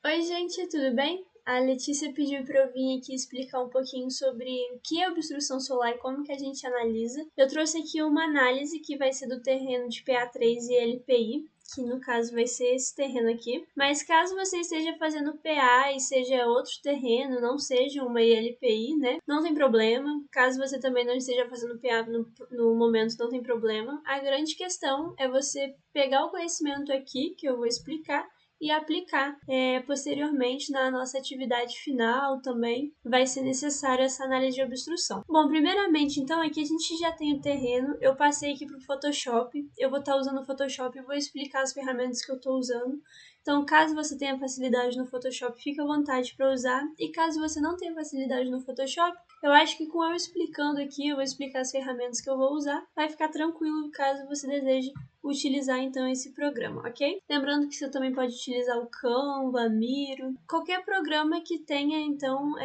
Oi, gente, tudo bem? A Letícia pediu para eu vir aqui explicar um pouquinho sobre o que é obstrução solar e como que a gente analisa. Eu trouxe aqui uma análise que vai ser do terreno de PA3 e LPI, que no caso vai ser esse terreno aqui. Mas caso você esteja fazendo PA e seja outro terreno, não seja uma ILPI, né? Não tem problema. Caso você também não esteja fazendo PA no momento, não tem problema. A grande questão é você pegar o conhecimento aqui, que eu vou explicar, e aplicar posteriormente na nossa atividade final também vai ser necessário essa análise de obstrução. Bom, primeiramente, então, aqui a gente já tem o terreno, eu passei aqui para o Photoshop, eu vou estar usando o Photoshop e vou explicar as ferramentas que eu estou usando. Então, caso você tenha facilidade no Photoshop, fique à vontade para usar. E caso você não tenha facilidade no Photoshop, eu acho que com eu explicando aqui, eu vou explicar as ferramentas que eu vou usar, vai ficar tranquilo caso você deseje utilizar então esse programa, ok? Lembrando que você também pode utilizar o Canva, Miro, qualquer programa que tenha então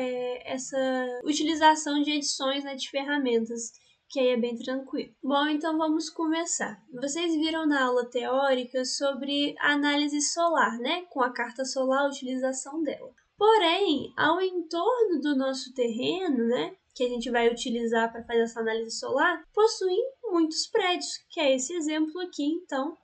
essa utilização de edições, né, de ferramentas, que aí é bem tranquilo. Bom, então vamos começar. Vocês viram na aula teórica sobre a análise solar, né? Com a carta solar, a utilização dela. Porém, ao entorno do nosso terreno, né, que a gente vai utilizar para fazer essa análise solar, possuem muitos prédios, que é esse exemplo aqui, então,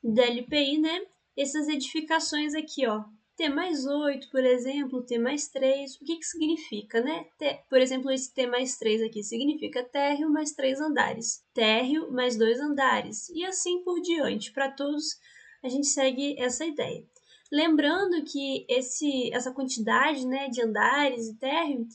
da LPI, né? Essas edificações aqui, ó, T+8, por exemplo, T+3, o que significa, né? Por exemplo, esse T+3 aqui significa térreo mais 3 andares, térreo mais 2 andares, e assim por diante. Para todos, a gente segue essa ideia. Lembrando que essa quantidade, né, de andares e térreo,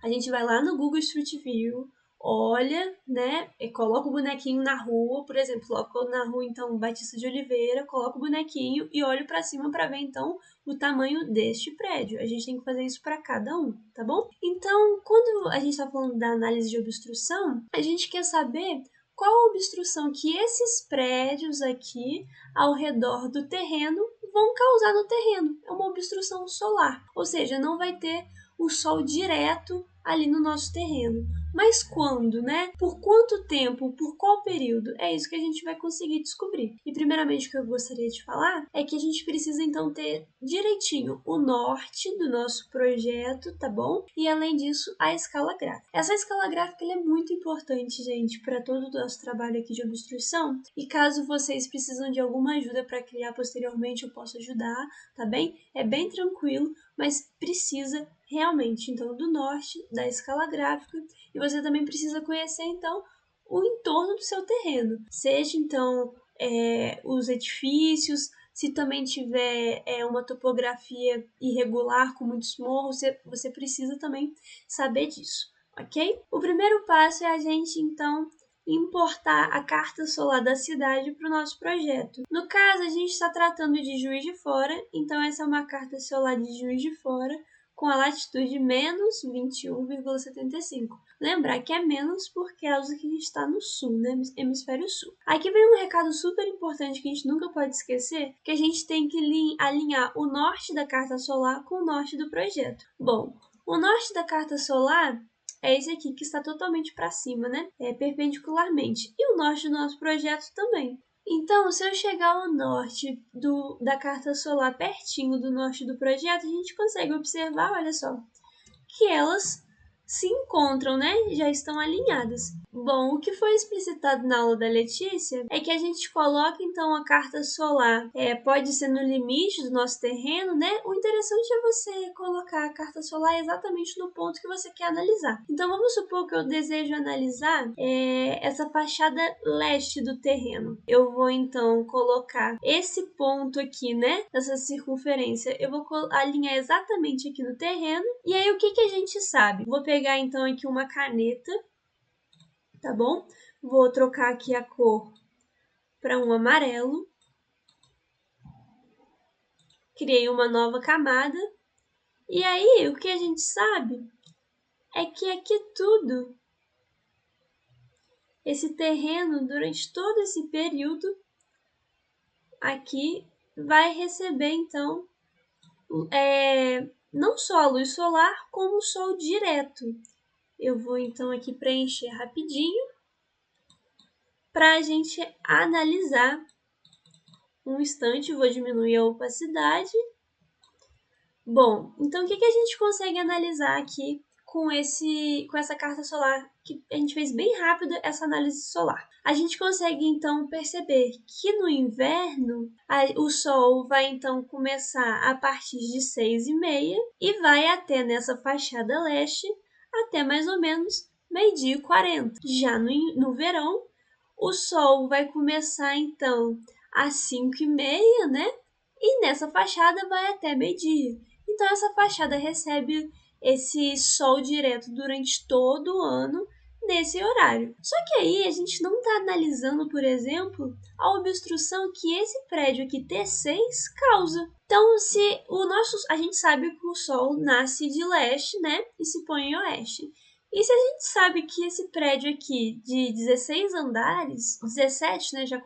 a gente vai lá no Google Street View, olha, né, e coloca o bonequinho na rua, por exemplo, coloca na rua, então, Batista de Oliveira, coloca o bonequinho e olho para cima para ver, então, o tamanho deste prédio. A gente tem que fazer isso para cada um, tá bom? Então, quando a gente está falando da análise de obstrução, a gente quer saber qual a obstrução que esses prédios aqui ao redor do terreno vão causar no terreno. É uma obstrução solar, ou seja, não vai ter o sol direto ali no nosso terreno. Mas quando, né? Por quanto tempo? Por qual período? É isso que a gente vai conseguir descobrir. E primeiramente o que eu gostaria de falar é que a gente precisa então ter direitinho o norte do nosso projeto, tá bom? E além disso, a escala gráfica. Essa escala gráfica ela é muito importante, gente, para todo o nosso trabalho aqui de obstrução. E caso vocês precisam de alguma ajuda para criar posteriormente, eu posso ajudar, tá bem? É bem tranquilo, mas precisa realmente, então, do norte, da escala gráfica, e você também precisa conhecer, então, o entorno do seu terreno, seja, então, os edifícios, se também tiver uma topografia irregular, com muitos morros, você precisa também saber disso, ok? O primeiro passo é a gente, então, importar a carta solar da cidade para o nosso projeto. No caso, a gente está tratando de Juiz de Fora, então essa é uma carta solar de Juiz de Fora, com a latitude menos 21,75. Lembrar que é menos por causa que a gente está no sul, né? Hemisfério sul. Aqui vem um recado super importante que a gente nunca pode esquecer, que a gente tem que alinhar o norte da carta solar com o norte do projeto. Bom, o norte da carta solar é esse aqui que está totalmente para cima, né? Perpendicularmente. E o norte do nosso projeto também. Então, se eu chegar ao norte da carta solar, pertinho do norte do projeto, a gente consegue observar, olha só, que elas se encontram, né? Já estão alinhadas. Bom, o que foi explicitado na aula da Letícia é que a gente coloca então a carta solar, pode ser no limite do nosso terreno, né? O interessante é você colocar a carta solar exatamente no ponto que você quer analisar. Então vamos supor que eu desejo analisar essa fachada leste do terreno. Eu vou então colocar esse ponto aqui, né? Essa circunferência, eu vou alinhar exatamente aqui no terreno. E aí o que a gente sabe? Vou pegar então aqui uma caneta, tá bom? Vou trocar aqui a cor para um amarelo. Criei uma nova camada. E aí, o que a gente sabe é que aqui tudo, esse terreno, durante todo esse período, aqui vai receber, então, não só a luz solar, como o sol direto. Eu vou, então, aqui preencher rapidinho para a gente analisar. Um instante, vou diminuir a opacidade. Bom, então o que a gente consegue analisar aqui com essa carta solar, que a gente fez bem rápido essa análise solar? A gente consegue então perceber que no inverno o Sol vai então começar a partir de 6h30 e vai até nessa fachada leste até mais ou menos meio-dia e 40. Já no verão, o Sol vai começar então às 5h30, né? E nessa fachada vai até meio-dia. Então essa fachada recebe esse sol direto durante todo o ano nesse horário. Só que aí a gente não está analisando, por exemplo, a obstrução que esse prédio aqui T6 causa. Então, a gente sabe que o sol nasce de leste, né, e se põe em oeste. E se a gente sabe que esse prédio aqui de 16 andares, 17, né, já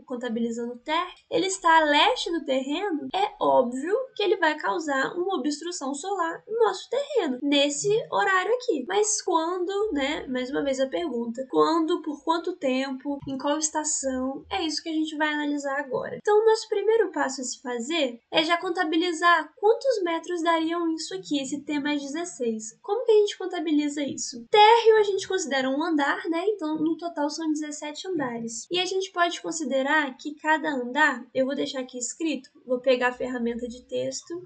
contabilizando o térreo, ele está a leste do terreno, é óbvio que ele vai causar uma obstrução solar no nosso terreno, nesse horário aqui. Mas quando, né, mais uma vez a pergunta, quando, por quanto tempo, em qual estação, é isso que a gente vai analisar agora. Então, o nosso primeiro passo a se fazer é já contabilizar quantos metros dariam isso aqui, esse T mais 16. Como que a gente contabiliza isso? Térreo a gente considera um andar, né? Então, no total são 17 andares. E a gente pode considerar que cada andar, eu vou deixar aqui escrito, vou pegar a ferramenta de texto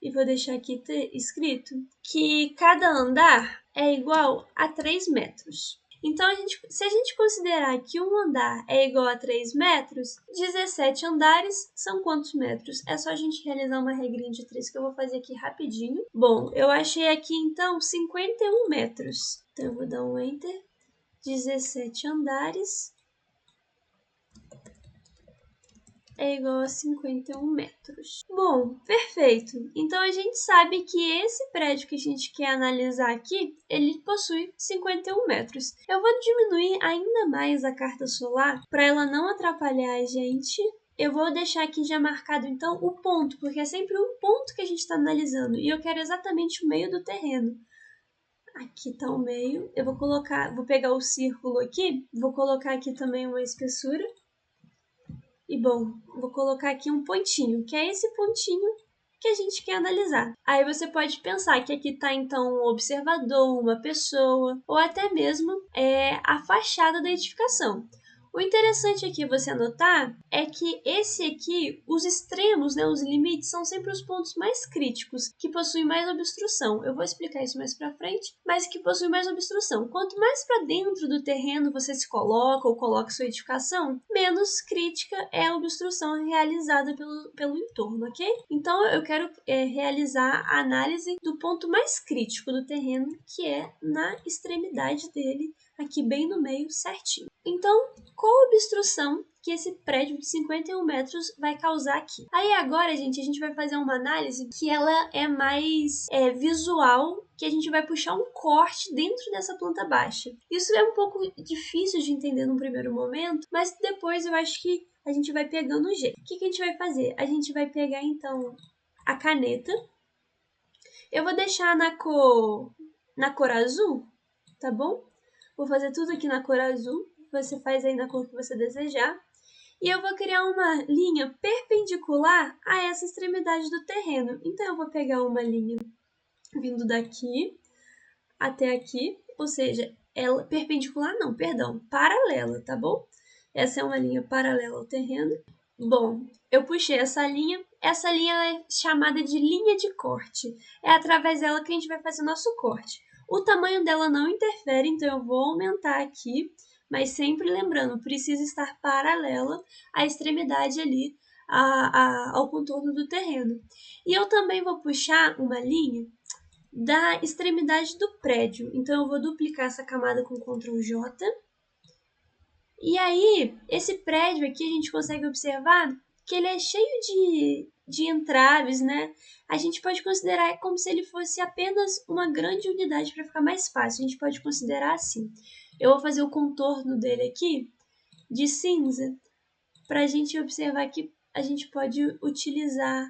e vou deixar aqui escrito que cada andar é igual a 3 metros. Então, se a gente considerar que um andar é igual a 3 metros, 17 andares são quantos metros? É só a gente realizar uma regrinha de 3 que eu vou fazer aqui rapidinho. Bom, eu achei aqui então 51 metros. Então, eu vou dar um Enter. 17 andares é igual a 51 metros. Bom, perfeito. Então a gente sabe que esse prédio que a gente quer analisar aqui, ele possui 51 metros. Eu vou diminuir ainda mais a carta solar para ela não atrapalhar a gente. Eu vou deixar aqui já marcado então o ponto, porque é sempre um ponto que a gente está analisando e eu quero exatamente o meio do terreno. Aqui está o meio. Eu vou pegar o círculo aqui, vou colocar aqui também uma espessura. E bom, vou colocar aqui um pontinho, que é esse pontinho que a gente quer analisar. Aí você pode pensar que aqui está então um observador, uma pessoa, ou até mesmo a fachada da edificação. O interessante aqui você anotar é que esse aqui, os extremos, né, os limites, são sempre os pontos mais críticos, que possuem mais obstrução. Eu vou explicar isso mais para frente, mas que possuem mais obstrução. Quanto mais para dentro do terreno você se coloca ou coloca sua edificação, menos crítica é a obstrução realizada pelo entorno, ok? Então eu quero realizar a análise do ponto mais crítico do terreno, que é na extremidade dele, aqui bem no meio, certinho. Então, qual a obstrução que esse prédio de 51 metros vai causar aqui? Aí agora, gente, a gente vai fazer uma análise que ela é mais visual, que a gente vai puxar um corte dentro dessa planta baixa. Isso é um pouco difícil de entender no primeiro momento, mas depois eu acho que a gente vai pegando o jeito. O que a gente vai fazer? A gente vai pegar, então, a caneta. Eu vou deixar na cor azul, tá bom? Vou fazer tudo aqui na cor azul. Você faz aí na cor que você desejar. E eu vou criar uma linha perpendicular a essa extremidade do terreno. Então, eu vou pegar uma linha vindo daqui até aqui, ou seja, ela perpendicular não, perdão, paralela, tá bom? Essa é uma linha paralela ao terreno. Bom, eu puxei essa linha é chamada de linha de corte. É através dela que a gente vai fazer nosso corte. O tamanho dela não interfere, então eu vou aumentar aqui, mas sempre lembrando, precisa estar paralela à extremidade ali, ao contorno do terreno. E eu também vou puxar uma linha da extremidade do prédio. Então, eu vou duplicar essa camada com Ctrl J. E aí, esse prédio aqui, a gente consegue observar que ele é cheio de entraves, né? A gente pode considerar como se ele fosse apenas uma grande unidade para ficar mais fácil. A gente pode considerar assim. Eu vou fazer o contorno dele aqui de cinza para a gente observar que a gente pode utilizar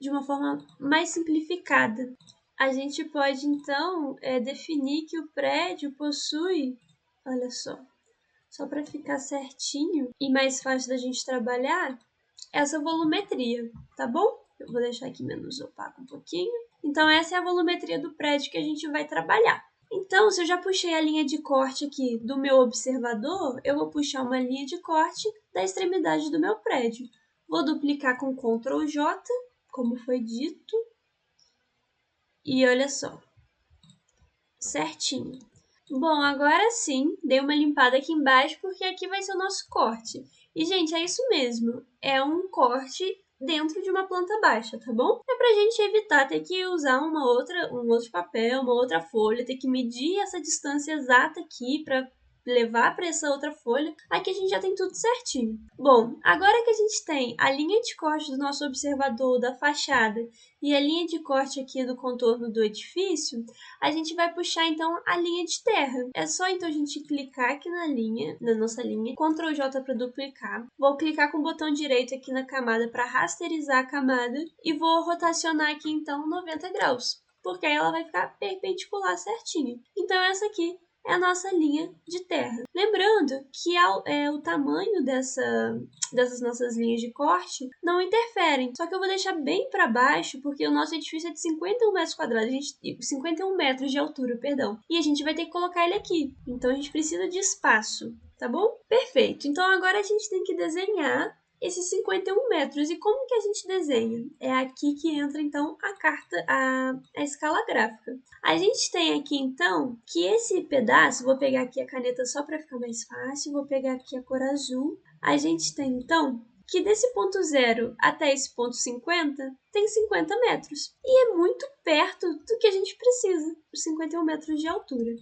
de uma forma mais simplificada. A gente pode, então, definir que o prédio possui, olha só para ficar certinho e mais fácil da gente trabalhar, essa volumetria, tá bom? Eu vou deixar aqui menos opaco um pouquinho. Então, essa é a volumetria do prédio que a gente vai trabalhar. Então, se eu já puxei a linha de corte aqui do meu observador, eu vou puxar uma linha de corte da extremidade do meu prédio. Vou duplicar com Ctrl J, como foi dito. E olha só, certinho. Bom, agora sim, dei uma limpada aqui embaixo, porque aqui vai ser o nosso corte. E, gente, é isso mesmo, é um corte dentro de uma planta baixa, tá bom? É pra gente evitar ter que usar um outro papel, uma outra folha, ter que medir essa distância exata aqui pra levar para essa outra folha. Aqui a gente já tem tudo certinho. Bom, agora que a gente tem a linha de corte do nosso observador da fachada e a linha de corte aqui do contorno do edifício, a gente vai puxar então a linha de terra. É só então a gente clicar aqui na nossa linha, Ctrl J para duplicar. Vou clicar com o botão direito aqui na camada para rasterizar a camada e vou rotacionar aqui então 90 graus, porque aí ela vai ficar perpendicular certinho. Então essa aqui é a nossa linha de terra. Lembrando que o tamanho dessas nossas linhas de corte não interferem, só que eu vou deixar bem para baixo, porque o nosso edifício é de 51 metros quadrados, 51 metros de altura, perdão, e a gente vai ter que colocar ele aqui, então a gente precisa de espaço, tá bom? Perfeito, então agora a gente tem que desenhar esses 51 metros. E como que a gente desenha? É aqui que entra, então, a escala gráfica. A gente tem aqui, então, que esse pedaço, vou pegar aqui a caneta só para ficar mais fácil, vou pegar aqui a cor azul. A gente tem, então, que desse ponto 0 até esse ponto 50, tem 50 metros. E é muito perto do que a gente precisa, os 51 metros de altura.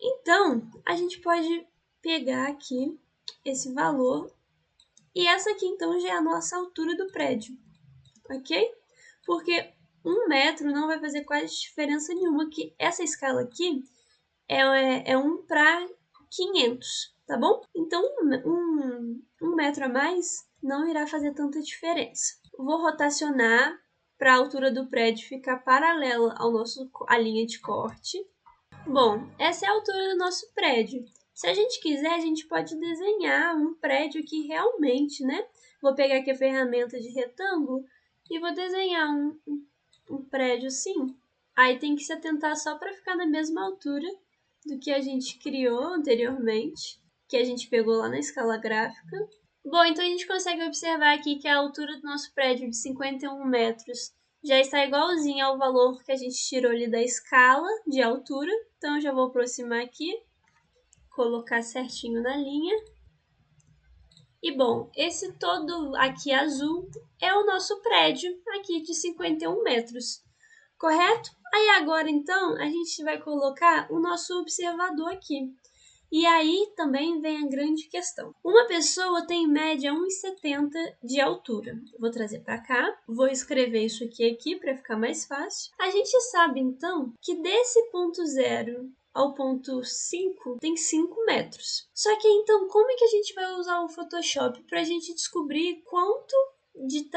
Então, a gente pode pegar aqui esse valor. E essa aqui, então, já é a nossa altura do prédio, ok? Porque 1 metro não vai fazer quase diferença nenhuma, que essa escala aqui é 1 para 500, tá bom? Então, um metro a mais não irá fazer tanta diferença. Vou rotacionar para a altura do prédio ficar paralela à linha de corte. Bom, essa é a altura do nosso prédio. Se a gente quiser, a gente pode desenhar um prédio aqui realmente, né? Vou pegar aqui a ferramenta de retângulo e vou desenhar um prédio assim. Aí tem que se atentar só para ficar na mesma altura do que a gente criou anteriormente, que a gente pegou lá na escala gráfica. Bom, então a gente consegue observar aqui que a altura do nosso prédio de 51 metros já está igualzinho ao valor que a gente tirou ali da escala de altura. Então, eu já vou aproximar aqui, colocar certinho na linha. E, bom, esse todo aqui azul é o nosso prédio aqui de 51 metros, correto? Aí, agora, então, a gente vai colocar o nosso observador aqui. E aí também vem a grande questão. Uma pessoa tem em média 1,70 de altura. Vou trazer para cá, vou escrever isso aqui para ficar mais fácil. A gente sabe então que desse ponto 0 ao ponto 5 tem 5 metros. Só que então como é que a gente vai usar o Photoshop para a gente descobrir quanto de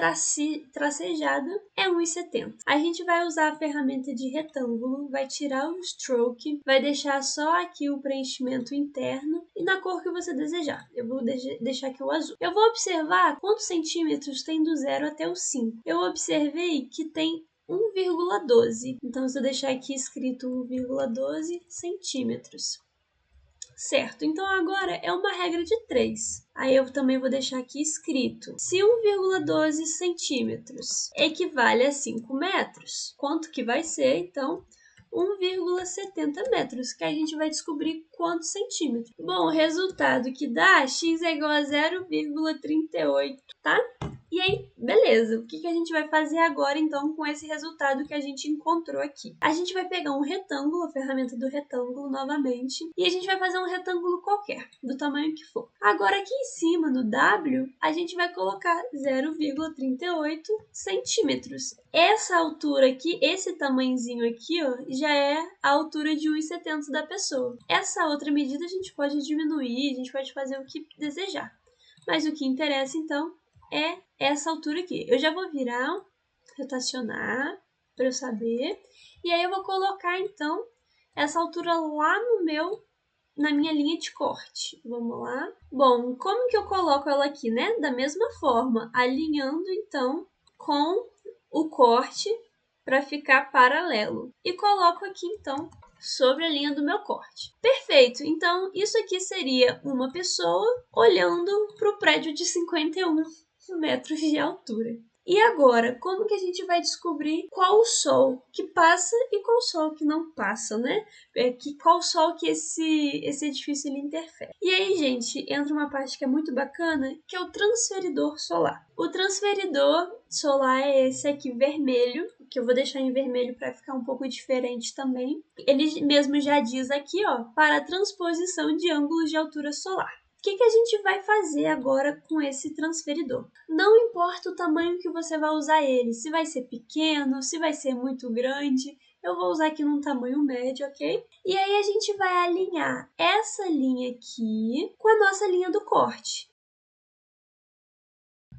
tracejada é 1,70. A gente vai usar a ferramenta de retângulo, vai tirar o stroke, vai deixar só aqui o preenchimento interno e na cor que você desejar. Eu vou deixar aqui o azul. Eu vou observar quantos centímetros tem do 0 até o 5. Eu observei que tem 1,12. Então, se eu deixar aqui escrito 1,12 centímetros. Certo, então agora é uma regra de 3. Aí eu também vou deixar aqui escrito. Se 1,12 centímetros equivale a 5 metros, quanto que vai ser, então, 1,70 metros, que a gente vai descobrir quantos centímetros. Bom, o resultado que dá, x é igual a 0,38, tá? E aí, beleza, o que a gente vai fazer agora, então, com esse resultado que a gente encontrou aqui? A gente vai pegar um retângulo, a ferramenta do retângulo, novamente, e a gente vai fazer um retângulo qualquer, do tamanho que for. Agora, aqui em cima, no W, a gente vai colocar 0,38 centímetros. Essa altura aqui, esse tamanhozinho aqui, ó, já é a altura de 1,70 da pessoa. Essa outra medida a gente pode diminuir, a gente pode fazer o que desejar. Mas o que interessa, então, é essa altura aqui. Eu já vou virar, rotacionar, para eu saber. E aí eu vou colocar, então, essa altura lá na minha linha de corte. Vamos lá. Bom, como que eu coloco ela aqui, né? Da mesma forma, alinhando, então, com o corte para ficar paralelo. E coloco aqui, então, sobre a linha do meu corte. Perfeito! Então, isso aqui seria uma pessoa olhando para o prédio de 51 metros de altura. E agora, como que a gente vai descobrir qual o sol que passa e qual sol que não passa, né? Qual sol que esse edifício ele interfere. E aí, gente, entra uma parte que é muito bacana, que é o transferidor solar. O transferidor solar é esse aqui vermelho, que eu vou deixar em vermelho para ficar um pouco diferente também. Ele mesmo já diz aqui, ó, para a transposição de ângulos de altura solar. O que a gente vai fazer agora com esse transferidor? Não importa o tamanho que você vai usar ele, se vai ser pequeno, se vai ser muito grande, eu vou usar aqui num tamanho médio, ok? E aí a gente vai alinhar essa linha aqui com a nossa linha do corte.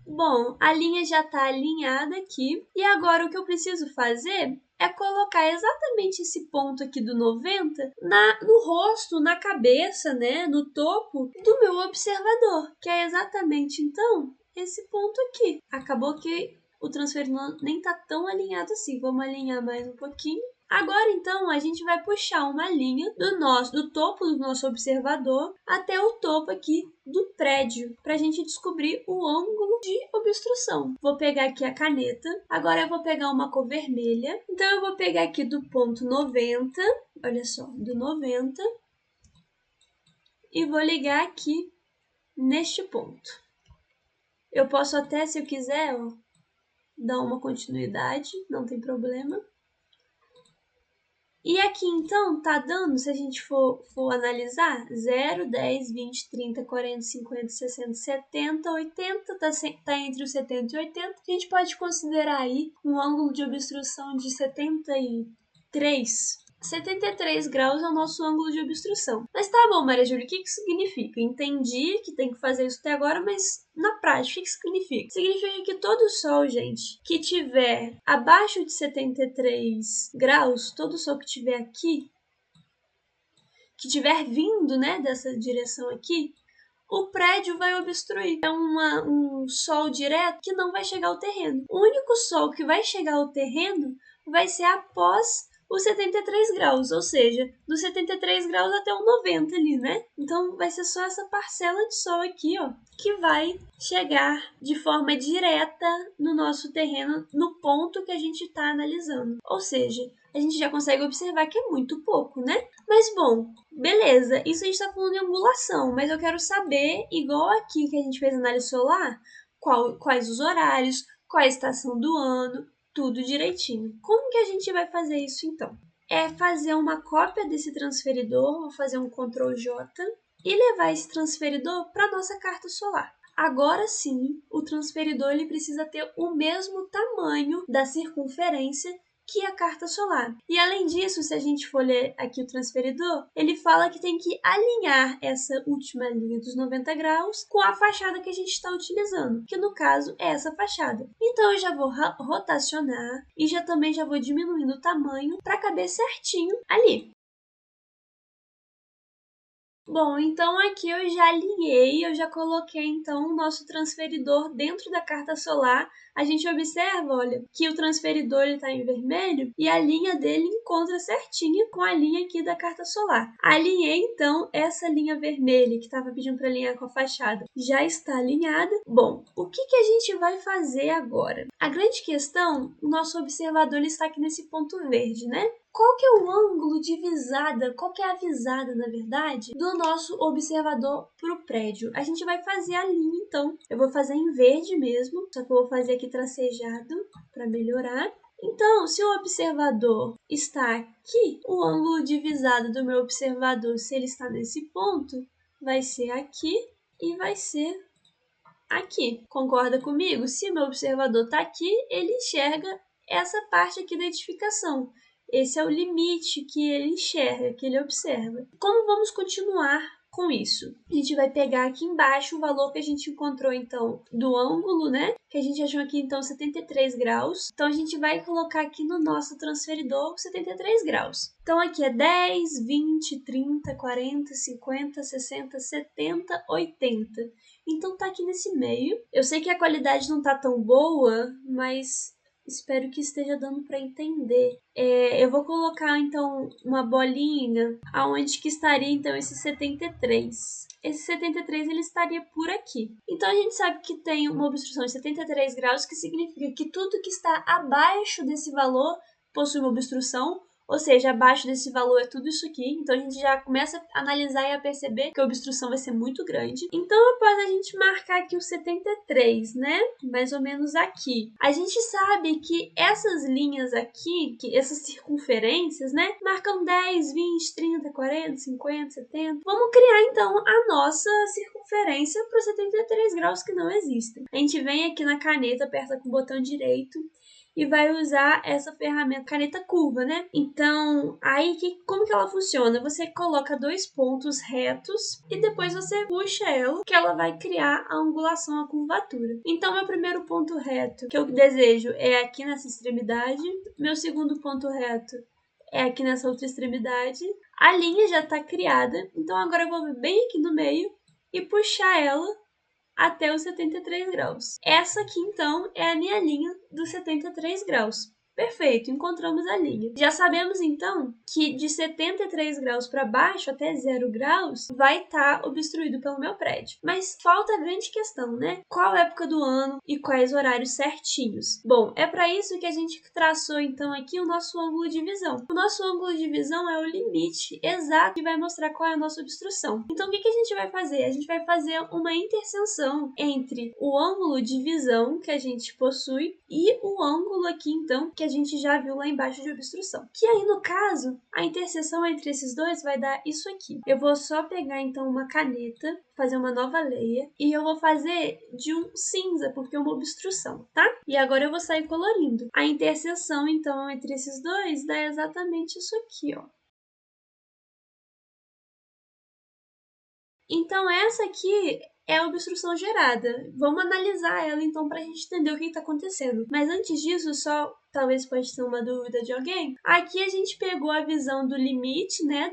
Bom, a linha já está alinhada aqui, e agora o que eu preciso fazer é colocar exatamente esse ponto aqui do 90 no rosto, na cabeça, né, no topo do meu observador, que é exatamente, então, esse ponto aqui. Acabou que o transferidor nem está tão alinhado assim, vamos alinhar mais um pouquinho. Agora, então, a gente vai puxar uma linha do topo do nosso observador até o topo aqui do prédio, para a gente descobrir o ângulo de obstrução. Vou pegar aqui a caneta, agora eu vou pegar uma cor vermelha, então eu vou pegar aqui do ponto 90, olha só, do 90, e vou ligar aqui neste ponto. Eu posso até, se eu quiser, ó, dar uma continuidade, não tem problema. E aqui, então, tá dando, se a gente for analisar, 0, 10, 20, 30, 40, 50, 60, 70, 80, tá entre os 70 e 80. A gente pode considerar aí um ângulo de obstrução de 73. 73 graus é o nosso ângulo de obstrução. Mas tá bom, Maria Júlia, o que isso significa? Entendi que tem que fazer isso até agora, mas na prática, o que significa? Significa que todo sol, gente, que tiver abaixo de 73 graus, todo sol que tiver aqui, que tiver vindo, né, dessa direção aqui, o prédio vai obstruir. É um sol direto que não vai chegar ao terreno. O único sol que vai chegar ao terreno vai ser após os 73 graus, ou seja, dos 73 graus até o 90 ali, né? Então vai ser só essa parcela de sol aqui, ó, que vai chegar de forma direta no nosso terreno, no ponto que a gente está analisando. Ou seja, a gente já consegue observar que é muito pouco, né? Mas bom, beleza, isso a gente está falando de angulação, mas eu quero saber, igual aqui que a gente fez análise solar, quais os horários, qual a estação do ano, tudo direitinho. Como que a gente vai fazer isso então? É fazer uma cópia desse transferidor, vou fazer um Ctrl J e levar esse transferidor para a nossa carta solar. Agora sim, o transferidor ele precisa ter o mesmo tamanho da circunferência que a carta solar. E além disso, se a gente for ler aqui o transferidor, ele fala que tem que alinhar essa última linha dos 90 graus com a fachada que a gente está utilizando, que no caso é essa fachada. Então eu já vou rotacionar e também já vou diminuindo o tamanho para caber certinho ali. Bom, então aqui eu já alinhei, eu já coloquei então o nosso transferidor dentro da carta solar. A gente observa, olha, que o transferidor está em vermelho e a linha dele encontra certinho com a linha aqui da carta solar. Alinhei então essa linha vermelha que estava pedindo para alinhar com a fachada. Já está alinhada. Bom, o que a gente vai fazer agora? A grande questão, o nosso observador ele está aqui nesse ponto verde, né? Qual que é o ângulo de visada, qual que é a visada, na verdade, do nosso observador para o prédio? A gente vai fazer a linha, então. Eu vou fazer em verde mesmo, só que eu vou fazer aqui tracejado para melhorar. Então, se o observador está aqui, o ângulo de visada do meu observador, se ele está nesse ponto, vai ser aqui e vai ser aqui. Concorda comigo? Se o meu observador está aqui, ele enxerga essa parte aqui da edificação. Esse é o limite que ele enxerga, que ele observa. Como vamos continuar com isso? A gente vai pegar aqui embaixo o valor que a gente encontrou, então, do ângulo, né? Que a gente achou aqui, então, 73 graus. Então, a gente vai colocar aqui no nosso transferidor 73 graus. Então, aqui é 10, 20, 30, 40, 50, 60, 70, 80. Então, tá aqui nesse meio. Eu sei que a qualidade não tá tão boa, mas espero que esteja dando para entender. Eu vou colocar, então, uma bolinha aonde que estaria, então, esse 73. Esse 73, ele estaria por aqui. Então, a gente sabe que tem uma obstrução de 73 graus, que significa que tudo que está abaixo desse valor possui uma obstrução, ou seja, abaixo desse valor é tudo isso aqui. Então, a gente já começa a analisar e a perceber que a obstrução vai ser muito grande. Então, após a gente marcar aqui o 73, né? Mais ou menos aqui. A gente sabe que essas linhas aqui, que essas circunferências, né? Marcam 10, 20, 30, 40, 50, 70. Vamos criar, então, a nossa circunferência para os 73 graus que não existem. A gente vem aqui na caneta, aperta com o botão direito e vai usar essa ferramenta caneta curva, né? Então, aí como que ela funciona? Você coloca 2 pontos retos e depois você puxa ela, que ela vai criar a angulação, a curvatura. Então, meu primeiro ponto reto que eu desejo é aqui nessa extremidade. Meu segundo ponto reto é aqui nessa outra extremidade. A linha já está criada, então agora eu vou vir bem aqui no meio e puxar ela até os 73 graus. Essa aqui, então, é a minha linha dos 73 graus. Perfeito, encontramos a linha. Já sabemos, então, que de 73 graus para baixo, até 0 graus, vai estar obstruído pelo meu prédio. Mas falta a grande questão, né? Qual época do ano e quais horários certinhos? Bom, é para isso que a gente traçou, então, aqui o nosso ângulo de visão. O nosso ângulo de visão é o limite exato que vai mostrar qual é a nossa obstrução. Então, o que a gente vai fazer? A gente vai fazer uma interseção entre o ângulo de visão que a gente possui e o ângulo aqui, então, que a gente já viu lá embaixo de obstrução. Que aí, no caso, a interseção entre esses dois vai dar isso aqui. Eu vou só pegar, então, uma caneta, fazer uma nova layer, e eu vou fazer de um cinza, porque é uma obstrução, tá? E agora eu vou sair colorindo. A interseção, então, entre esses dois dá exatamente isso aqui, ó. Então, essa aqui é a obstrução gerada. Vamos analisar ela, então, para a gente entender o que está acontecendo. Mas antes disso, só talvez pode ter uma dúvida de alguém. Aqui a gente pegou a visão do limite, né,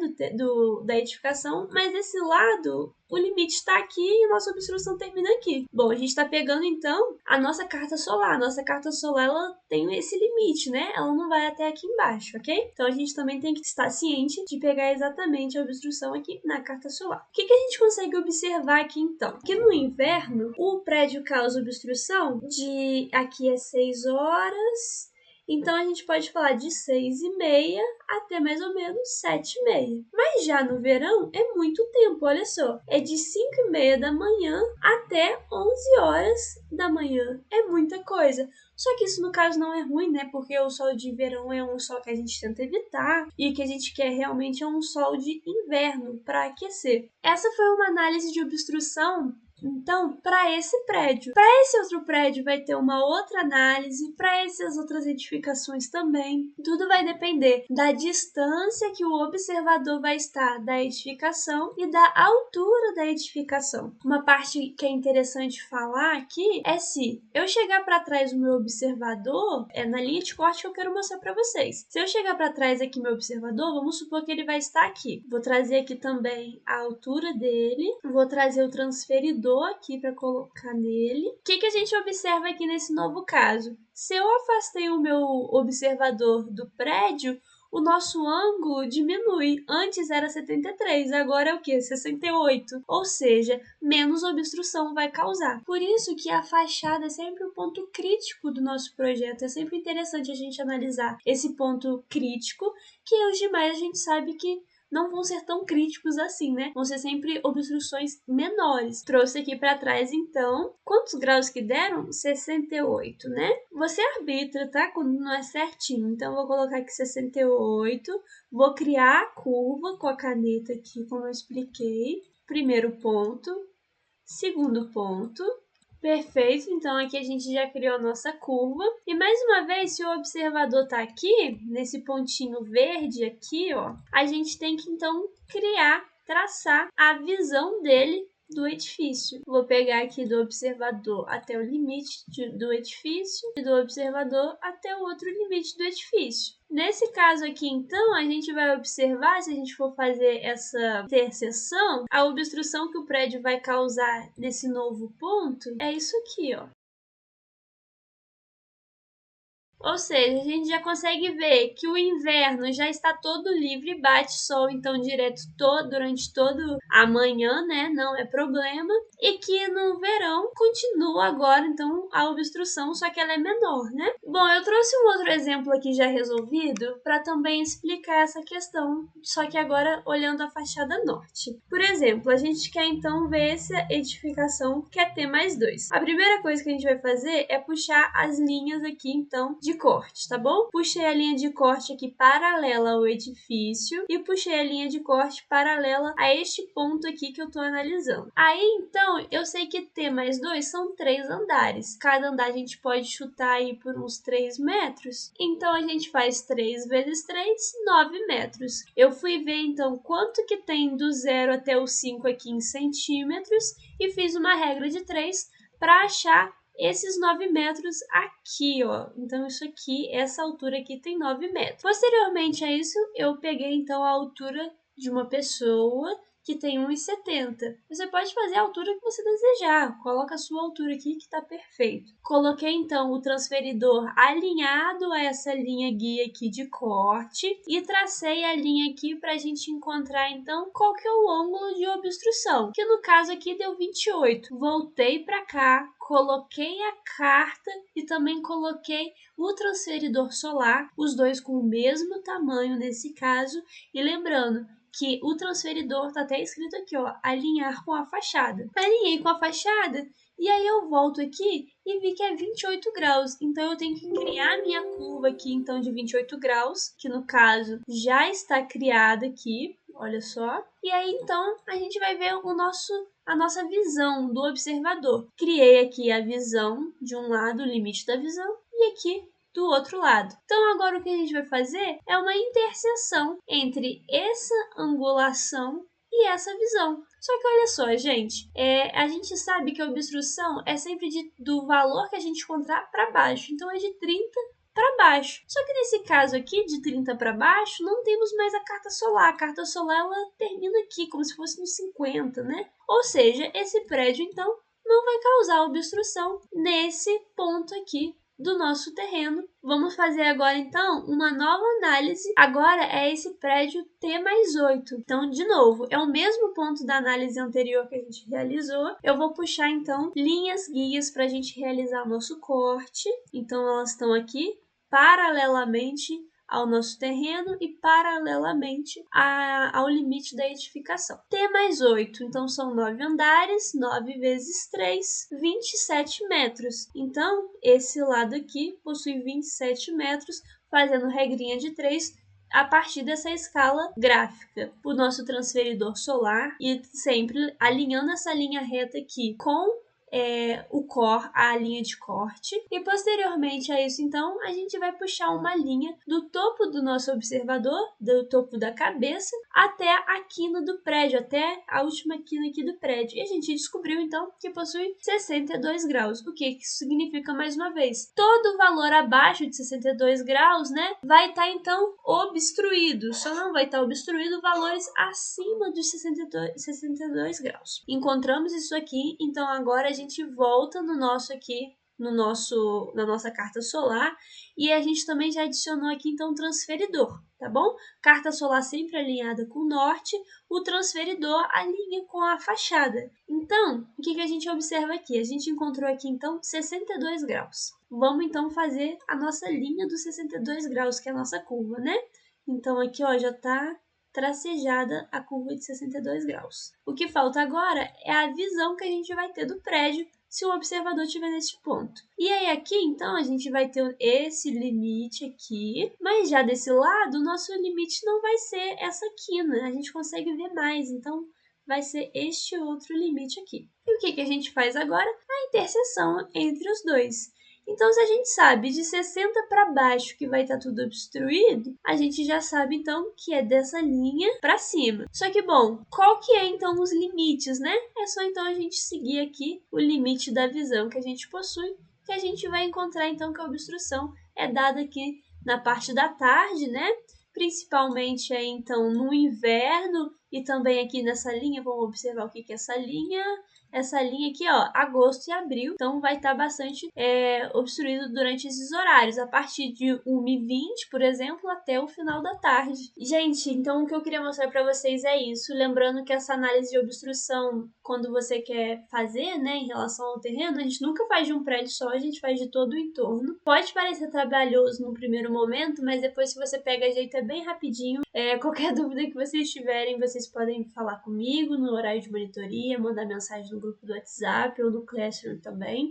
da edificação, mas desse lado o limite está aqui e a nossa obstrução termina aqui. Bom, a gente está pegando então a nossa carta solar. A nossa carta solar ela tem esse limite, né? Ela não vai até aqui embaixo, ok? Então a gente também tem que estar ciente de pegar exatamente a obstrução aqui na carta solar. O que a gente consegue observar aqui então? Que no inverno o prédio causa obstrução de aqui é 6 horas. Então, a gente pode falar de 6h30 até mais ou menos 7h30. Mas já no verão é muito tempo, olha só. É de 5h30 da manhã até 11 horas da manhã. É muita coisa. Só que isso no caso não é ruim, né? Porque o sol de verão é um sol que a gente tenta evitar e que a gente quer realmente é um sol de inverno para aquecer. Essa foi uma análise de obstrução então, para esse prédio. Para esse outro prédio vai ter uma outra análise, para essas outras edificações também. Tudo vai depender da distância que o observador vai estar da edificação e da altura da edificação. Uma parte que é interessante falar aqui é se eu chegar para trás do meu observador, na linha de corte que eu quero mostrar para vocês. Se eu chegar para trás aqui meu observador, vamos supor que ele vai estar aqui. Vou trazer aqui também a altura dele, vou trazer o transferidor aqui para colocar nele. O que a gente observa aqui nesse novo caso? Se eu afastei o meu observador do prédio, o nosso ângulo diminui. Antes era 73, agora é o quê? 68. Ou seja, menos obstrução vai causar. Por isso que a fachada é sempre o ponto crítico do nosso projeto. É sempre interessante a gente analisar esse ponto crítico, que os demais a gente sabe que não vão ser tão críticos assim, né? Vão ser sempre obstruções menores. Trouxe aqui para trás, então, quantos graus que deram? 68, né? Você arbitra, tá? Quando não é certinho. Então, eu vou colocar aqui 68. Vou criar a curva com a caneta aqui, como eu expliquei. Primeiro ponto. Segundo ponto. Perfeito, então aqui a gente já criou a nossa curva. E mais uma vez, se o observador está aqui, nesse pontinho verde aqui, ó, a gente tem que então criar traçar a visão dele do edifício. Vou pegar aqui do observador até o limite do edifício e do observador até o outro limite do edifício. Nesse caso aqui, então, a gente vai observar, se a gente for fazer essa interseção, a obstrução que o prédio vai causar nesse novo ponto é isso aqui, ó. Ou seja, a gente já consegue ver que o inverno já está todo livre, bate sol então direto durante todo a manhã, né? Não é problema. E que no verão continua agora então a obstrução, só que ela é menor, né? Bom, eu trouxe um outro exemplo aqui já resolvido para também explicar essa questão, só que agora olhando a fachada norte. Por exemplo, a gente quer então ver essa edificação que é T+2. A primeira coisa que a gente vai fazer é puxar as linhas aqui então de corte, tá bom? Puxei a linha de corte aqui paralela ao edifício e puxei a linha de corte paralela a este ponto aqui que eu tô analisando. Aí, então, eu sei que T+2 são 3 andares. Cada andar a gente pode chutar aí por uns 3 metros. Então, a gente faz 3 vezes 3, 9 metros. Eu fui ver, então, quanto que tem do 0 até o 5 aqui em centímetros e fiz uma regra de 3 para achar esses 9 metros aqui, ó. Então, isso aqui, essa altura aqui tem 9 metros. Posteriormente a isso, eu peguei, então, a altura de uma pessoa que tem 1,70. Você pode fazer a altura que você desejar. Coloca a sua altura aqui que tá perfeito. Coloquei, então, o transferidor alinhado a essa linha guia aqui de corte e tracei a linha aqui pra gente encontrar, então, qual que é o ângulo de obstrução, que no caso aqui deu 28. Voltei pra cá, coloquei a carta e também coloquei o transferidor solar, os dois com o mesmo tamanho nesse caso, e lembrando que o transferidor tá até escrito aqui, ó, alinhar com a fachada. Alinhei com a fachada e aí eu volto aqui e vi que é 28 graus. Então eu tenho que criar minha curva aqui então de 28 graus, que no caso já está criada aqui, olha só. E aí então a gente vai ver a nossa visão do observador. Criei aqui a visão de um lado, o limite da visão, e aqui do outro lado. Então agora o que a gente vai fazer é uma interseção entre essa angulação e essa visão. Só que olha só, gente, a gente sabe que a obstrução é sempre do valor que a gente encontrar para baixo. Então é de 30 para baixo. Só que nesse caso aqui, de 30 para baixo, não temos mais a carta solar. A carta solar ela termina aqui, como se fosse no 50, né? Ou seja, esse prédio, então, não vai causar obstrução nesse ponto aqui do nosso terreno. Vamos fazer agora, então, uma nova análise. Agora é esse prédio T+8. Então, de novo, é o mesmo ponto da análise anterior que a gente realizou. Eu vou puxar, então, linhas guias para a gente realizar o nosso corte. Então, elas estão aqui paralelamente ao nosso terreno e paralelamente ao limite da edificação. T+8, então são 9 andares, 9 vezes 3, 27 metros. Então, esse lado aqui possui 27 metros, fazendo regrinha de 3, a partir dessa escala gráfica. O nosso transferidor solar e sempre alinhando essa linha reta aqui com a linha de corte, e posteriormente a isso, então, a gente vai puxar uma linha do topo do nosso observador, do topo da cabeça, até a quina do prédio, até a última quina aqui do prédio. E a gente descobriu, então, que possui 62 graus. O que isso significa, mais uma vez? Todo valor abaixo de 62 graus, né, vai estar, então, obstruído. Só não vai estar obstruído valores acima dos 62 graus. Encontramos isso aqui, então agora a gente volta na nossa carta solar e a gente também já adicionou aqui então o transferidor, tá bom? Carta solar sempre alinhada com o norte, o transferidor alinha com a fachada. Então, o que a gente observa aqui? A gente encontrou aqui então 62 graus. Vamos então fazer a nossa linha dos 62 graus, que é a nossa curva, né? Então aqui ó, já tá tracejada a curva de 62 graus. O que falta agora é a visão que a gente vai ter do prédio se o observador estiver nesse ponto. E aí aqui, então, a gente vai ter esse limite aqui, mas já desse lado, o nosso limite não vai ser essa quina, a gente consegue ver mais, então vai ser este outro limite aqui. E o que a gente faz agora? A interseção entre os dois. Então, se a gente sabe de 60 para baixo que vai estar tudo obstruído, a gente já sabe então que é dessa linha para cima. Só que, bom, qual que é então os limites, né? É só então a gente seguir aqui o limite da visão que a gente possui, que a gente vai encontrar então que a obstrução é dada aqui na parte da tarde, né? Principalmente aí então no inverno e também aqui nessa linha, vamos observar o que é essa linha. Essa linha aqui, ó, agosto e abril, então vai estar bastante obstruído durante esses horários, a partir de 1h20, por exemplo, até o final da tarde. Gente, então o que eu queria mostrar para vocês é isso, lembrando que essa análise de obstrução, quando você quer fazer, né, em relação ao terreno, a gente nunca faz de um prédio só, a gente faz de todo o entorno. Pode parecer trabalhoso no primeiro momento, mas depois que você pega jeito é bem rapidinho. Qualquer dúvida que vocês tiverem, vocês podem falar comigo no horário de monitoria, mandar mensagem no grupo do WhatsApp ou do Classroom também.